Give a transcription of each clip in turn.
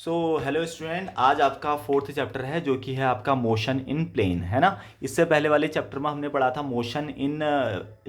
So hello student, आज आपका fourth chapter है जो कि है आपका मोशन इन प्लेन, है ना। इससे पहले वाले चैप्टर में हमने पढ़ा था मोशन इन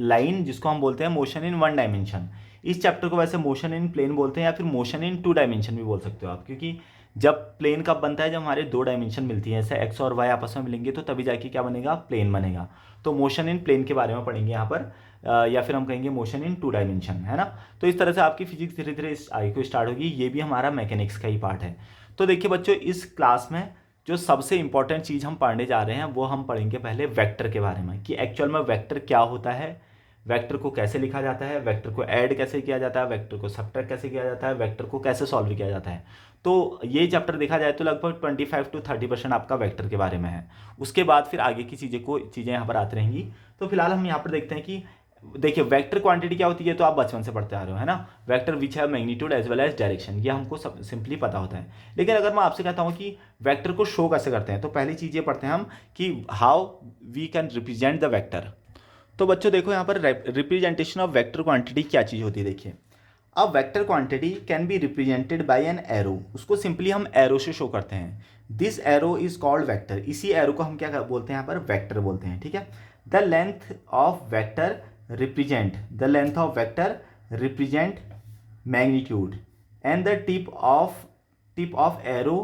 लाइन, जिसको हम बोलते हैं मोशन इन वन डायमेंशन। इस चैप्टर को वैसे मोशन इन प्लेन बोलते हैं या फिर मोशन इन टू डायमेंशन भी बोल सकते हो आप, क्योंकि जब प्लेन कब बनता है, जब हमारे दो डायमेंशन मिलती है, जैसे एक्स और वाई आपस में मिलेंगे तो तभी जाके क्या बनेगा, प्लेन बनेगा। तो मोशन इन प्लेन के बारे में पढ़ेंगे यहाँ पर, या फिर हम कहेंगे मोशन इन टू डायमेंशन, है ना। तो इस तरह से आपकी फिजिक्स धीरे धीरे आगे को स्टार्ट होगी। ये भी हमारा मैकेनिक्स का ही पार्ट है। तो देखिए बच्चों, इस क्लास में जो सबसे इंपॉर्टेंट चीज़ हम पढ़ने जा रहे हैं वो हम पढ़ेंगे पहले वेक्टर के बारे में, कि एक्चुअल में वेक्टर क्या होता है, वेक्टर को कैसे लिखा जाता है, वेक्टर को ऐड कैसे किया जाता है, वेक्टर को सब्ट्रैक्ट कैसे किया जाता है, वेक्टर को कैसे सॉल्व किया जाता है। तो ये चैप्टर देखा जाए तो लगभग 25 to 30% आपका वेक्टर के बारे में है। उसके बाद फिर आगे की चीज़ें यहाँ पर आती रहेंगी। तो फिलहाल हम यहाँ पर देखते हैं कि देखिए वेक्टर क्वांटिटी क्या होती है, तो आप बचपन से पढ़ते आ रहे हो, है ना। वेक्टर विच है magnitude as well as direction, ये हमको सब सिंपली पता होता है। लेकिन अगर मैं आपसे कहता हूँ कि वेक्टर को शो कैसे करते हैं, तो पहली चीज़ ये पढ़ते हैं हम कि how we can represent the vector. तो बच्चों देखो यहाँ पर रिप्रेजेंटेशन ऑफ वेक्टर क्वांटिटी क्या चीज़ होती है। देखिए, अब vector quantity can be represented by an arrow, उसको सिंपली हम एरो से शो करते हैं। This arrow is called vector, इसी एरो को हम क्या बोलते हैं, यहाँ पर वेक्टर बोलते हैं, ठीक है। The length of vector represent magnitude and the tip of arrow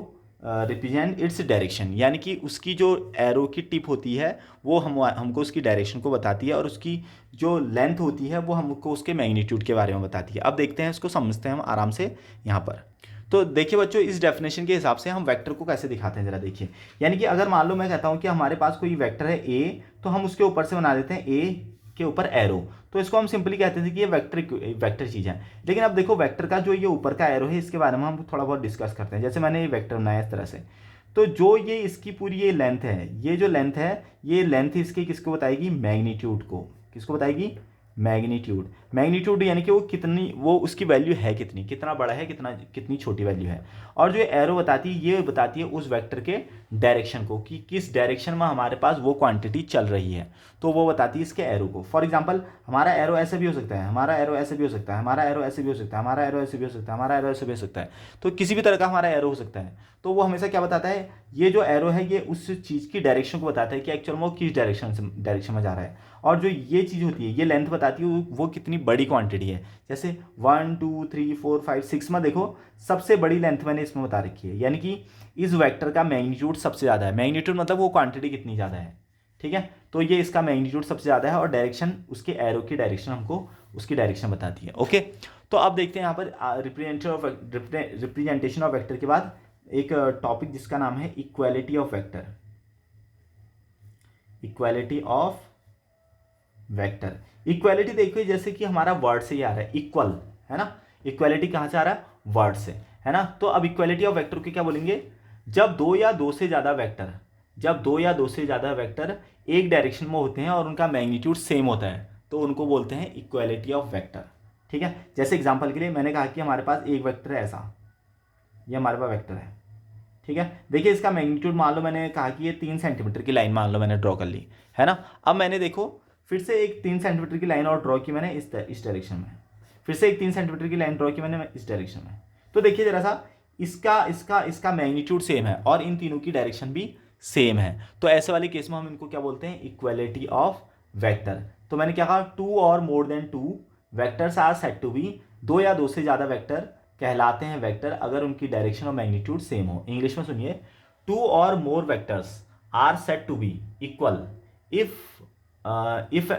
represent its direction, यानी कि उसकी जो एरो की टिप होती है वो हमको उसकी डायरेक्शन को बताती है, और उसकी जो लेंथ होती है वो हमको उसके मैग्नीट्यूड के बारे में बताती है। अब देखते हैं, इसको समझते हैं हम आराम से यहाँ पर। तो देखिए बच्चों, इस डेफिनेशन के हिसाब से हम वेक्टर को कैसे दिखाते हैं जरा देखिए। यानी कि अगर मान लो मैं कहता हूँ कि हमारे पास कोई वेक्टर है ए, तो हम उसके ऊपर से बना देते हैं ए के ऊपर एरो, तो इसको हम सिंपली कहते थे कि ये वेक्टर चीज़ है। लेकिन अब देखो, वेक्टर का जो ये ऊपर का एरो है इसके बारे में हम थोड़ा बहुत डिस्कस करते हैं। जैसे मैंने ये वेक्टर बनाया इस तरह से, तो जो ये इसकी पूरी ये लेंथ है, ये जो लेंथ है, ये लेंथ इसकी किसको बताएगी, मैग्नीट्यूड को। किसको बताएगी, मैग्नीट्यूड यानी कि वो कितनी, वो उसकी वैल्यू है कितनी, कितना बड़ा है, कितनी छोटी वैल्यू है। और जो एरो बताती है, ये बताती है उस वेक्टर के डायरेक्शन को, कि किस डायरेक्शन में हमारे पास वो क्वांटिटी चल रही है, तो वो बताती है इसके एरो को। फॉर एग्जांपल, हमारा एरो ऐसे भी हो सकता है, हमारा एरो ऐसे भी हो सकता है, हमारा एरो ऐसे भी हो सकता है, हमारा एरो ऐसे भी हो सकता है, हमारा एरो ऐसे भी हो सकता है। तो किसी भी तरह का हमारा एरो हो सकता है। तो वो हमेशा क्या बताता है, ये जो एरो है ये उस चीज़ की डायरेक्शन को बताता है कि एक्चुअल में वो किस डायरेक्शन में जा रहा है। और जो ये चीज़ होती है, ये लेंथ बताती है वो कितनी बड़ी क्वांटिटी है। जैसे 1 2 3 4 5 6 में देखो, सबसे बड़ी लेंथ मैंने इसमें बता रखी है, यानी कि इस वेक्टर का मैग्नीट्यूड सबसे ज़्यादा है। मैग्नीट्यूड मतलब वो क्वांटिटी कितनी ज़्यादा है, ठीक है। तो ये इसका मैग्नीट्यूड सबसे ज़्यादा है, और डायरेक्शन, उसके एरो की डायरेक्शन हमको उसकी डायरेक्शन बताती है। ओके, तो अब देखते हैं यहाँ पर रिप्रेजेंटेशन ऑफ वेक्टर के बाद एक टॉपिक जिसका नाम है equality of vector. Equality of vector, equality देखिए जैसे कि हमारा वर्ड से ही आ रहा है, इक्वल, है ना। इक्वालिटी कहाँ से आ रहा है, वर्ड से, है ना। तो अब इक्वालिटी ऑफ वेक्टर को क्या बोलेंगे, जब दो या दो से ज़्यादा वेक्टर एक डायरेक्शन में होते हैं और उनका मैग्नीट्यूड सेम होता है, तो उनको बोलते हैं इक्वालिटी ऑफ वेक्टर, ठीक है। जैसे एग्जांपल के लिए मैंने कहा कि हमारे पास एक वेक्टर है ऐसा, ये हमारे पास वेक्टर है, ठीक है। देखिए इसका मैग्नीट्यूड मान लो, मैंने कहा कि ये 3 सेंटीमीटर की लाइन मान लो मैंने ड्रॉ कर ली, है ना। अब मैंने देखो फिर से एक 3 सेंटीमीटर की लाइन और ड्रॉ की मैंने इस डायरेक्शन में, फिर से एक 3 सेंटीमीटर की लाइन ड्रॉ की मैंने इस डायरेक्शन में। तो देखिए जरा सा, इसका मैग्नीट्यूड सेम है और इन तीनों की डायरेक्शन भी सेम है। तो ऐसे वाले केस में हम इनको क्या बोलते हैं, इक्वालिटी ऑफ वेक्टर। तो मैंने क्या कहा, 2 और more than 2 vectors are said to be, दो या दो से ज़्यादा वेक्टर कहलाते हैं वेक्टर अगर उनकी डायरेक्शन और मैग्नीट्यूड सेम हो। इंग्लिश में सुनिए, 2 और more vectors are said to be equal if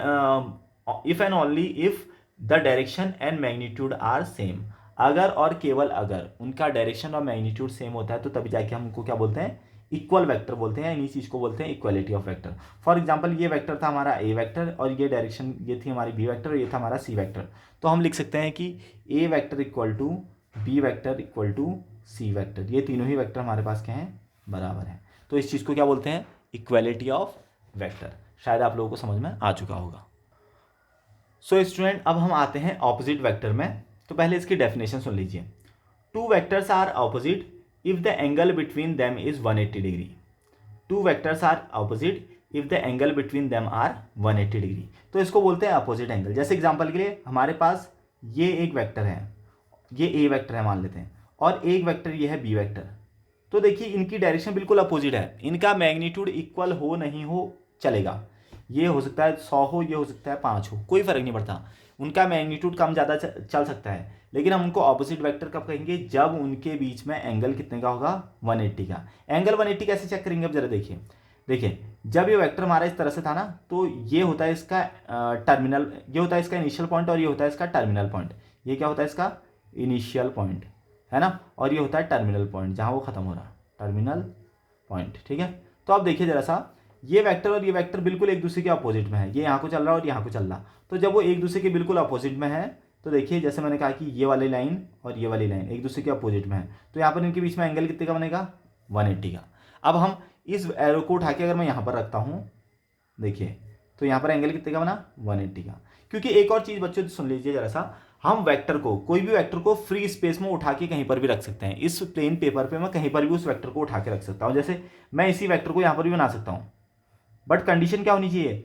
and only if the direction and magnitude are same। अगर और केवल अगर उनका डायरेक्शन और मैग्नीट्यूड सेम होता है तो तभी जाके हम उनको क्या बोलते हैं, इक्वल वेक्टर बोलते हैं। इन्हीं चीज़ को बोलते हैं equality of vector. For example, ये वेक्टर था हमारा ए वेक्टर, और ये डायरेक्शन ये थी हमारी बी वेक्टर, और ये था हमारा सी वेक्टर। तो हम लिख सकते हैं कि A vector equal to B vector equal to C vector, ये तीनों ही वेक्टर हमारे पास क्या हैं, बराबर हैं। तो इस चीज़ को क्या बोलते हैं, इक्वालिटी ऑफ वेक्टर। शायद आप लोगों को समझ में आ चुका होगा। सो स्टूडेंट, अब हम आते हैं ऑपोजिट वेक्टर में। तो पहले इसकी डेफिनेशन सुन लीजिए। 2 vectors are opposite if the angle between them is 180 degree. 2 vectors are opposite if the angle between them are 180 degree. तो इसको बोलते हैं अपोजिट एंगल। जैसे एग्जांपल के लिए, हमारे पास ये एक वेक्टर है, ये ए वेक्टर है मान लेते हैं, और एक वेक्टर ये है बी वेक्टर, तो देखिए इनकी डायरेक्शन बिल्कुल अपोजिट है, इनका मैग्नीट्यूड इक्वल हो नहीं हो चलेगा, ये हो सकता है 100 हो, ये हो सकता है 5 हो, कोई फर्क नहीं पड़ता, उनका मैग्नीट्यूड कम ज़्यादा चल सकता है, लेकिन हम उनको ऑपोजिट वेक्टर कब कहेंगे, जब उनके बीच में एंगल कितने का होगा, 180 का। एंगल 180 कैसे चेक करेंगे, अब जरा देखिए, देखिए जब ये वेक्टर हमारा इस तरह से था ना, तो ये होता है इसका टर्मिनल, ये होता है इसका इनिशियल पॉइंट और ये होता है इसका टर्मिनल पॉइंट, ये क्या होता है इसका इनिशियल पॉइंट, है ना, और ये होता है टर्मिनल पॉइंट जहाँ वो खत्म हो रहा है, टर्मिनल पॉइंट, ठीक है। तो आप देखिए जरा सा, ये वेक्टर और ये वेक्टर बिल्कुल एक दूसरे के अपोजिट में है, ये यहाँ को चल रहा है और यहाँ को चल रहा, तो जब वो एक दूसरे के बिल्कुल अपोजिट में है, तो देखिए जैसे मैंने कहा कि ये वाली लाइन और ये वाली लाइन एक दूसरे के अपोजिट में है, तो यहाँ पर इनके बीच में एंगल कितने का बनेगा, 180 का। अब हम इस एरो को उठा के अगर मैं यहाँ पर रखता हूँ, देखिए तो यहाँ पर एंगल कितने का बना, 180 का। क्योंकि एक और चीज़ बच्चों सुन लीजिए जरा सा, हम वेक्टर को, कोई भी वेक्टर को फ्री स्पेस में उठा के कहीं पर भी रख सकते हैं, इस प्लेन पेपर पे मैं कहीं पर भी उस वेक्टर को उठा के रख सकता हूँ, जैसे मैं इसी वेक्टर को यहाँ पर भी बना सकता हूँ, बट कंडीशन क्या होनी चाहिए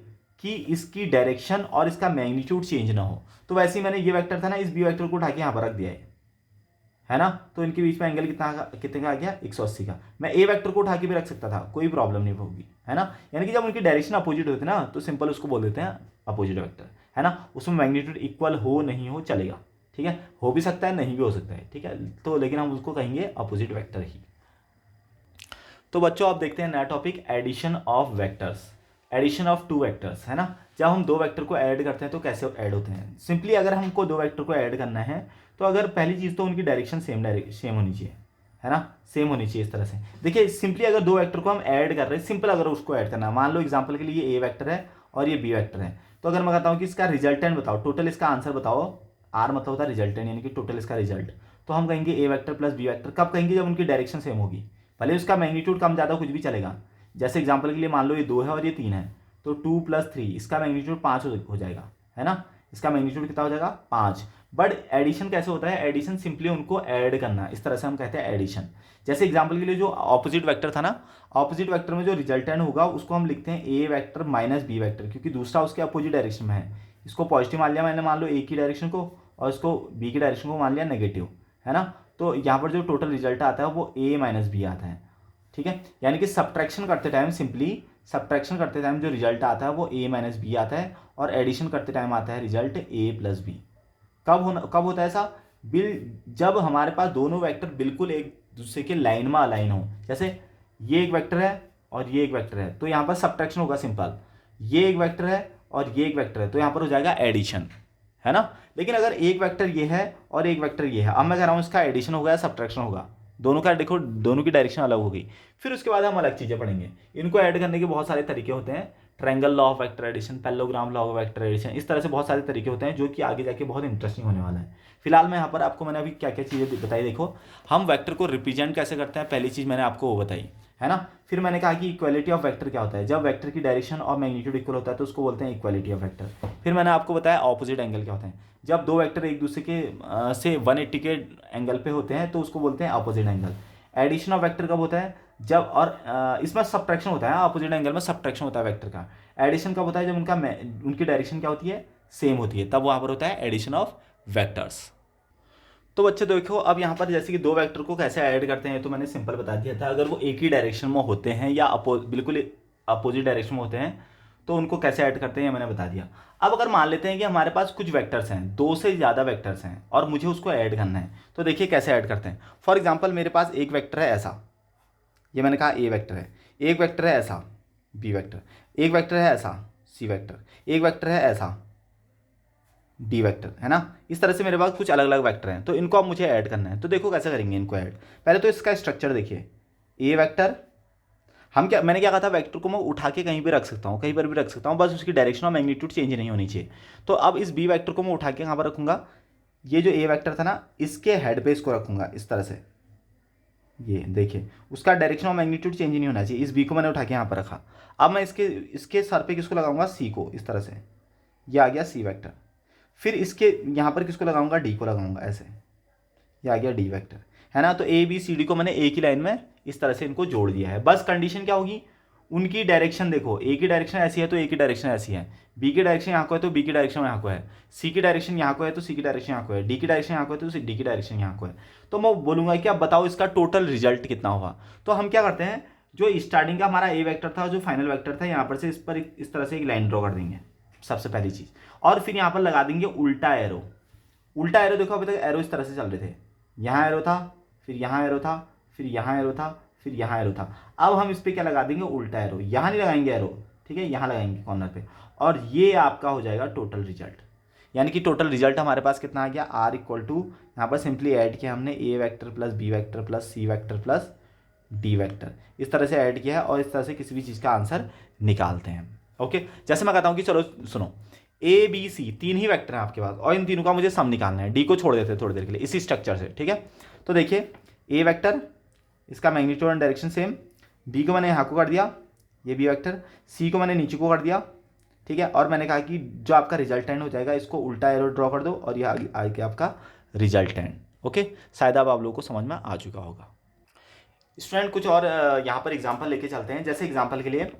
कि इसकी डायरेक्शन और इसका मैग्नीट्यूड चेंज ना हो। तो वैसे ही मैंने ये वेक्टर था ना, इस बी वेक्टर को उठा के यहाँ पर रख दिया है ना, तो इनके बीच में एंगल कितने का आ गया, 180 का। मैं ए वेक्टर को उठा के भी रख सकता था, कोई प्रॉब्लम नहीं होगी, है ना, यानी कि जब उनकी डायरेक्शन अपोजिट होती है ना, तो सिंपल उसको बोल देते हैं अपोजिट वेक्टर, है ना, उसमें मैग्नीट्यूड इक्वल हो नहीं हो चलेगा, ठीक है, हो भी सकता है नहीं भी हो सकता है, ठीक है, तो लेकिन हम उसको कहेंगे अपोजिट वेक्टर ही। तो बच्चों आप देखते हैं नया topic, addition of vectors, addition of two vectors, है ना, जब हम दो वेक्टर को ऐड करते हैं तो कैसे ऐड होते हैं। सिंपली अगर हमको दो वेक्टर को ऐड करना है, तो अगर पहली चीज़ तो उनकी डायरेक्शन सेम होनी चाहिए, है ना, सेम होनी चाहिए इस तरह से। देखिए सिंपली अगर दो वेक्टर को हम ऐड कर रहे हैं, सिंपल अगर उसको ऐड करना है, मान लो एग्जांपल के लिए ये ए वेक्टर है और ये बी वेक्टर है, तो अगर मैं कहता हूँ कि इसका रिजल्टेंट बताओ, टोटल इसका आंसर बताओ, आर मतलब होता है रिजल्टेंट, यानी कि टोटल इसका रिजल्ट, तो हम कहेंगे ए वेक्टर प्लस बी वेक्टर, कब कहेंगे, जब उनकी डायरेक्शन सेम होगी, भले उसका मैग्नीट्यूड कम ज़्यादा कुछ भी चलेगा। जैसे एग्जाम्पल के लिए मान लो ये 2 है और ये 3 है, तो 2 + 3 इसका मैग्नीट्यूड 5 हो जाएगा, है ना, इसका मैग्नीट्यूड कितना हो जाएगा, 5। बट एडिशन कैसे होता है, एडिशन सिंपली उनको ऐड करना, इस तरह से हम कहते हैं एडिशन। जैसे एग्जांपल के लिए जो ऑपोजिट वेक्टर था ना, ऑपोजिट वेक्टर में जो रिजल्टेंट होगा उसको हम लिखते हैं ए वेक्टर माइनस बी वेक्टर, क्योंकि दूसरा उसके अपोजिट डायरेक्शन में है, इसको पॉजिटिव मान लिया मैंने, मान लो ए की डायरेक्शन को, और इसको बी की डायरेक्शन को मान लिया नेगेटिव, है ना, तो यहाँ पर जो टोटल रिजल्ट आता है वो ए माइनस बी आता है, ठीक है, यानी कि सब्ट्रैक्शन करते टाइम, सिंपली सब्ट्रैक्शन करते टाइम जो रिजल्ट आता है वो ए माइनस बी आता है, और एडिशन करते टाइम आता है रिजल्ट ए प्लस बी। कब होता है ऐसा, जब हमारे पास दोनों वेक्टर बिल्कुल एक दूसरे के लाइन में अलाइन हो, जैसे ये एक वेक्टर है और ये एक वेक्टर है, तो यहाँ पर सब्ट्रैक्शन होगा सिंपल, ये एक वेक्टर है और ये एक वेक्टर है, तो यहाँ पर हो जाएगा एडिशन, है ना। लेकिन अगर एक वेक्टर ये है और एक वेक्टर ये है, अब मैं कह रहा हूँ इसका एडिशन होगा या सब्ट्रैक्शन होगा, दोनों का देखो, दोनों की डायरेक्शन अलग होगी। फिर उसके बाद हम अलग चीज़ें पढ़ेंगे, इनको ऐड करने के बहुत सारे तरीके होते हैं, triangle law of vector addition, parallelogram law of vector addition, इस तरह से बहुत सारे तरीके होते हैं जो कि आगे जाके बहुत इंटरेस्टिंग होने वाला है। फिलहाल मैं यहाँ पर आपको मैंने अभी क्या क्या चीज़ें बताई, देखो हम वेक्टर को रिप्रेजेंट कैसे करते हैं, पहली चीज़ मैंने आपको वो बताई, है ना। फिर मैंने कहा कि इक्वालिटी ऑफ वेक्टर क्या होता है, जब वेक्टर की डायरेक्शन और मैग्नीट्यूड इक्वल होता है तो उसको बोलते हैं इक्वालिटी ऑफ वेक्टर। फिर मैंने आपको बताया ऑपोजिट एंगल क्या होता है, जब दो वेक्टर एक दूसरे के से 180 के एंगल पे होते हैं तो उसको बोलते हैं opposite angle. Addition of vector कब होता है, जब, और इसमें सब्ट्रैक्शन होता है, अपोजिट एंगल में सब्ट्रैक्शन होता है वेक्टर का। एडिशन कब होता है, जब उनकी डायरेक्शन क्या होती है, सेम होती है, तब वहाँ पर होता है एडिशन ऑफ वेक्टर्स। तो बच्चे देखो अब यहाँ पर जैसे कि दो वेक्टर को कैसे ऐड करते हैं, तो मैंने सिंपल बता दिया था, अगर वो एक ही डायरेक्शन में होते हैं या बिल्कुल अपोजिट डायरेक्शन में होते हैं तो उनको कैसे ऐड करते हैं मैंने बता दिया। अब अगर मान लेते हैं कि हमारे पास कुछ वेक्टर्स हैं, 2 से ज़्यादा वेक्टर्स हैं और मुझे उसको ऐड करना है, तो देखिए कैसे ऐड करते हैं। फॉर एग्जांपल मेरे पास एक वेक्टर है ऐसा, ये मैंने कहा ए वेक्टर है, एक वेक्टर है ऐसा बी वेक्टर, एक वेक्टर है ऐसा सी वेक्टर, एक वेक्टर है ऐसा डी वेक्टर, है ना। इस तरह से मेरे पास कुछ अलग अलग वेक्टर हैं, तो इनको अब मुझे ऐड करना है। तो देखो कैसे करेंगे इनको ऐड, पहले तो इसका स्ट्रक्चर देखिए, ए वेक्टर, मैंने क्या कहा था, वेक्टर को मैं उठा के कहीं भी रख सकता हूँ, कहीं पर भी रख सकता हूँ, बस उसकी डायरेक्शन और मैग्नीट्यूड चेंज नहीं होनी चाहिए। तो अब इस बी वेक्टर को मैं उठा के कहाँ पर रखूँगा, ये जो ए वेक्टर था ना, इसके हेड पे इसको रखूँगा इस तरह से, ये देखिए उसका डायरेक्शन और मैग्नीट्यूड चेंज नहीं होना चाहिए। इस बी को मैंने उठा के यहाँ पर रखा, अब मैं इसके सर पे किसको लगाऊंगा, सी को, इस तरह से, ये आ गया सी वेक्टर। फिर इसके यहाँ पर किसको लगाऊंगा, डी को लगाऊंगा, ऐसे, ये आ गया डी वेक्टर, है ना। तो ए बी सी डी को मैंने एक ही लाइन में इस तरह से इनको जोड़ दिया है। बस कंडीशन क्या होगी, उनकी डायरेक्शन देखो, ए की डायरेक्शन ऐसी है तो ए की डायरेक्शन ऐसी है, बी की डायरेक्शन यहाँ को है तो बी की डायरेक्शन यहाँ को है, सी की डायरेक्शन यहाँ को है तो सी की डायरेक्शन यहाँ को है, डी की डायरेक्शन यहाँ को है तो डी की डायरेक्शन यहाँ को है। तो मैं बोलूँगा कि अब बताओ इसका टोटल रिजल्ट कितना होगा। तो हम क्या करते हैं, जो स्टार्टिंग का हमारा ए वेक्टर था, जो फाइनल वेक्टर था, यहाँ पर से इस पर इस तरह से एक लाइन ड्रॉ कर देंगे सबसे पहली चीज़, और फिर यहाँ पर लगा देंगे उल्टा एरो। उल्टा एरो देखो, अभी तक एरो इस तरह से चल रहे थे, यहाँ एरो था, फिर यहाँ एरो था, फिर यहाँ एरो था, फिर यहाँ एरो था। अब हम इस पर क्या लगा देंगे, उल्टा एरो। यहाँ नहीं लगाएंगे एरो, ठीक है, यहाँ लगाएंगे कॉर्नर पे, और ये आपका हो जाएगा टोटल रिजल्ट। यानी कि टोटल रिजल्ट हमारे पास कितना आ गया, आर इक्वल टू, यहाँ पर सिंपली ऐड किया हमने A vector plus B vector plus C vector plus D vector, इस तरह से ऐड किया है, और इस तरह से किसी भी चीज़ का आंसर निकालते हैं। ओके, जैसे मैं कहता हूँ कि चलो सुनो, ए बी सी तीन ही वेक्टर हैं आपके पास, और इन तीनों का मुझे सम निकालना है, डी को छोड़ देते हैं थोड़ी देर के लिए इसी स्ट्रक्चर से, ठीक है। तो देखिए, ए वेक्टर, इसका magnitude and direction same, b को मैंने यहाँ को कर दिया, ये बी वेक्टर, सी को मैंने नीचे को कर दिया, ठीक है, और मैंने कहा कि जो आपका रिजल्टेंट हो जाएगा इसको उल्टा एरो ड्रॉ कर दो, और ये आगे आपका रिजल्टेंट। ओके, शायद अब आप लोगों को समझ में आ चुका होगा। स्टूडेंट कुछ और यहाँ पर एग्जाम्पल लेके चलते हैं। जैसे एग्जाम्पल के लिए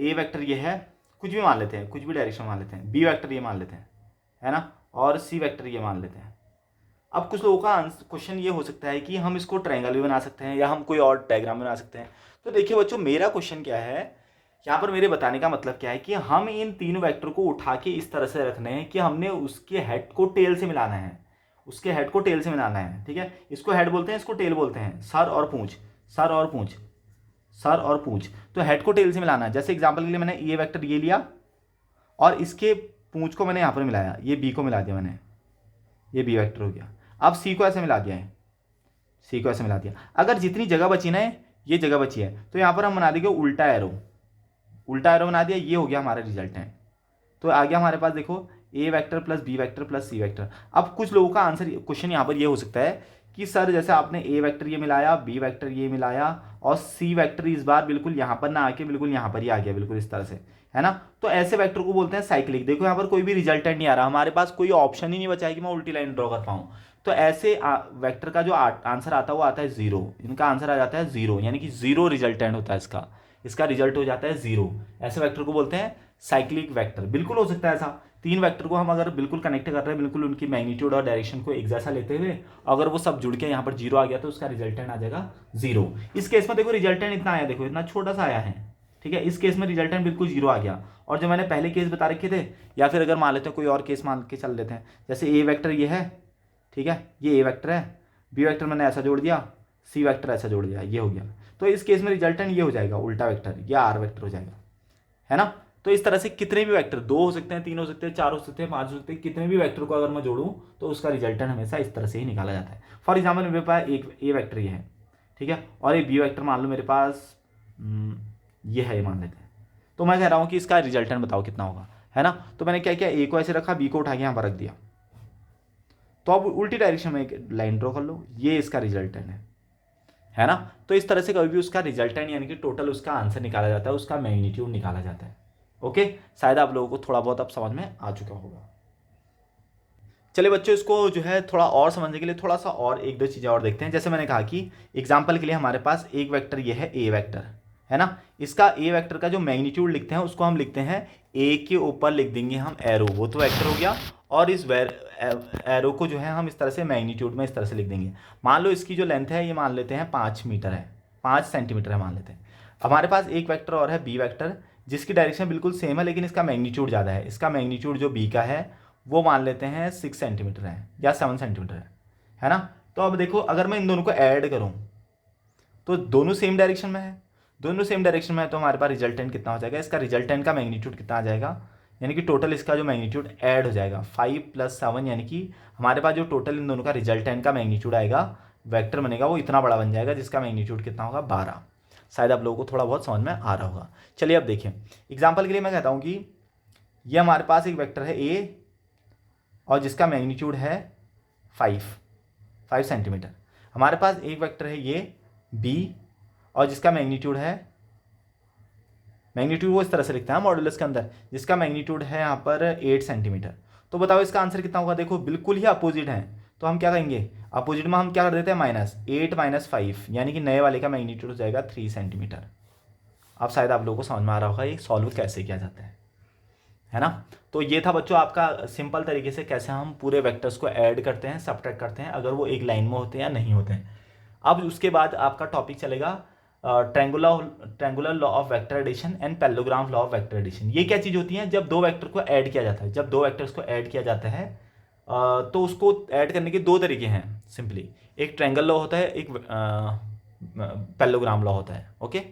ए वेक्टर ये है, कुछ भी मान लेते हैं, कुछ भी डायरेक्शन मान लेते हैं, बी वेक्टर ये मान लेते हैं, है ना, और सी वेक्टर ये मान लेते हैं। अब कुछ लोगों का क्वेश्चन ये हो सकता है कि हम इसको ट्रायंगल भी बना सकते हैं, या हम कोई और डायग्राम बना सकते हैं। तो देखिए बच्चों, मेरा क्वेश्चन क्या है यहाँ पर, मेरे बताने का मतलब क्या है कि हम इन तीनों वेक्टर को उठा के इस तरह से रखने हैं कि हमने उसके हेड को टेल से मिलाना है, उसके हेड को टेल से मिलाना है, ठीक है। इसको हेड बोलते हैं, इसको टेल बोलते हैं, सर और पूंछ, सर और पूंछ, सर और पूंछ। तो हेड को टेल से मिलाना है। जैसे एग्जांपल के लिए मैंने ये वेक्टर ये लिया, और इसके पूंछ को मैंने यहाँ पर मिलाया, ये बी को मिला दिया मैंने, ये बी वेक्टर हो गया। अब सी को ऐसे मिला दिया है, सी को ऐसे मिला दिया। अगर जितनी जगह बची ना, ये जगह बची है, तो यहाँ पर हम बना देंगे उल्टा एरो, उल्टा एरो बना दिया, ये हो गया हमारा रिजल्टेंट। तो आ गया हमारे पास देखो A vector plus B vector plus C vector. अब कुछ लोगों का आंसर क्वेश्चन यहाँ पर ये हो सकता है कि सर जैसे आपने ए वेक्टर ये मिलाया, बी वेक्टर ये मिलाया, और सी वेक्टर इस बार बिल्कुल यहाँ पर ना आके बिल्कुल यहाँ पर ही आ गया, बिल्कुल इस तरह से, है ना। तो ऐसे वेक्टर को बोलते हैं साइक्लिक। देखो यहाँ पर कोई भी रिजल्टेंट नहीं आ रहा, हमारे पास कोई ऑप्शन ही नहीं बचा है कि मैं उल्टी लाइन ड्रॉ कर पाऊँ। तो ऐसे वेक्टर का जो आंसर आता है वो आता है जीरो, इनका आंसर आ जाता है जीरो, यानी कि जीरो रिजल्टेंट होता है इसका, इसका रिजल्ट हो जाता है जीरो। ऐसे वेक्टर को बोलते हैं साइक्लिक वेक्टर। बिल्कुल हो सकता है ऐसा, तीन वेक्टर को हम अगर बिल्कुल कनेक्ट कर रहे हैं, बिल्कुल उनकी मैग्नीट्यूड और डायरेक्शन को एक जैसा लेते हुए, अगर वो सब जुड़ के यहाँ पर जीरो आ गया तो उसका रिजल्टेंट आ जाएगा जीरो। इस केस में देखो रिजल्टेंट इतना आया, देखो इतना छोटा सा आया है, ठीक है। इस केस में रिजल्टेंट बिल्कुल जीरो आ गया। और जो मैंने पहले केस बता रखे थे, या फिर अगर मान लेते हैं कोई और केस मान के चल लेते हैं, जैसे ए वेक्टर ये है, ठीक है, ये ए वेक्टर है, बी वेक्टर मैंने ऐसा जोड़ दिया, सी वेक्टर ऐसा जोड़ दिया, ये हो गया। तो इस केस में रिजल्टेंट ये हो जाएगा उल्टा वेक्टर, या आर वेक्टर हो जाएगा, है ना। तो इस तरह से कितने भी वेक्टर, दो हो सकते हैं, तीन हो सकते हैं, चार हो सकते हैं, पांच हो सकते हैं, कितने भी वेक्टर को अगर मैं जोड़ूं तो उसका रिजल्टेंट हमेशा इस तरह से ही निकाला जाता है। फॉर एग्जाम्पल मेरे पास एक ए वेक्टर ये है, ठीक है, और एक बी वेक्टर मान लो मेरे पास ये है, ये मान लेते हैं। तो मैं कह रहा हूँ कि इसका रिजल्टेंट बताओ कितना होगा, है ना। तो मैंने क्या किया, ए को ऐसे रखा, बी को उठा के यहाँ पर रख दिया। तो अब उल्टी डायरेक्शन में एक लाइन ड्रॉ कर लो, ये इसका रिजल्टेंट है ना। तो इस तरह से कभी भी उसका रिजल्टेंट यानी कि टोटल उसका आंसर निकाला जाता है, उसका मैग्नीट्यूड निकाला जाता है। ओके, शायद आप लोगों को थोड़ा बहुत अब समझ में आ चुका होगा। चलिए बच्चों, इसको जो है थोड़ा और समझने के लिए थोड़ा सा और एक दो चीज़ें और देखते हैं। जैसे मैंने कहा कि एग्जाम्पल के लिए हमारे पास एक वेक्टर ये है ए वेक्टर, है ना। इसका ए वेक्टर का जो मैग्नीट्यूड लिखते हैं उसको हम लिखते हैं ए के ऊपर लिख देंगे हम एरो, वो तो वेक्टर हो गया, और इस एरो को जो है हम इस तरह से मैग्नीट्यूड में इस तरह से लिख देंगे। मान लो इसकी जो लेंथ है ये मान लेते हैं 5 मीटर है, 5 सेंटीमीटर है मान लेते हैं। हमारे पास एक वेक्टर और है बी वेक्टर, जिसकी डायरेक्शन बिल्कुल सेम है लेकिन इसका मैग्नीट्यूड ज़्यादा है। इसका मैग्नीट्यूड जो बी का है वो मान लेते हैं 6 सेंटीमीटर है या 7 सेंटीमीटर है ना। तो अब देखो, अगर मैं इन दोनों को ऐड करूँ तो दोनों सेम डायरेक्शन में है, दोनों सेम डायरेक्शन में है, तो हमारे पास रिजल्टेंट कितना हो जाएगा, इसका रिजल्टेंट का मैग्नीट्यूड कितना आ जाएगा, यानी कि टोटल इसका जो मैग्नीट्यूड ऐड हो जाएगा 5 + 7, यानी कि हमारे पास जो टोटल इन दोनों का रिजल्टेंट का मैग्नीट्यूड आएगा, वेक्टर बनेगा, वो इतना बड़ा बन जाएगा जिसका मैग्नीट्यूड कितना होगा 12। शायद आप लोगों को थोड़ा बहुत समझ में आ रहा होगा। चलिए अब देखिए, एग्जाम्पल के लिए मैं कहता हूँ कि ये हमारे पास एक वेक्टर है ए, और जिसका मैग्नीट्यूड है 5 सेंटीमीटर। हमारे पास एक वेक्टर है ये बी, और जिसका मैग्नीट्यूड वो इस तरह से लिखते हैं मॉड्यूलस के अंदर, जिसका मैग्नीट्यूड है यहाँ पर 8 सेंटीमीटर। तो बताओ इसका आंसर कितना होगा। देखो बिल्कुल ही अपोजिट है, तो हम क्या करेंगे, अपोजिट में हम क्या कर देते हैं -8 - 5, यानी कि नए वाले का मैग्नीट्यूड हो जाएगा 3 सेंटीमीटर। अब शायद आप लोगों को समझ में आ रहा होगा ये सॉल्व कैसे किया जाता है ना। तो ये था बच्चों आपका सिंपल तरीके से कैसे हम पूरे वेक्टर्स को ऐड करते हैं, सब्ट्रैक्ट करते हैं, अगर वो एक लाइन में होते हैं या नहीं होते हैं। अब उसके बाद आपका टॉपिक चलेगा triangular law of vector addition and parallelogram law of vector addition. ये क्या चीज़ होती है, जब दो वेक्टर को ऐड किया जाता है, जब दो वेक्टर्स को ऐड किया जाता है तो उसको ऐड करने के दो तरीके हैं सिंपली, एक ट्रायंगल लॉ होता है, एक पैरेललोग्राम लॉ होता है। ओके,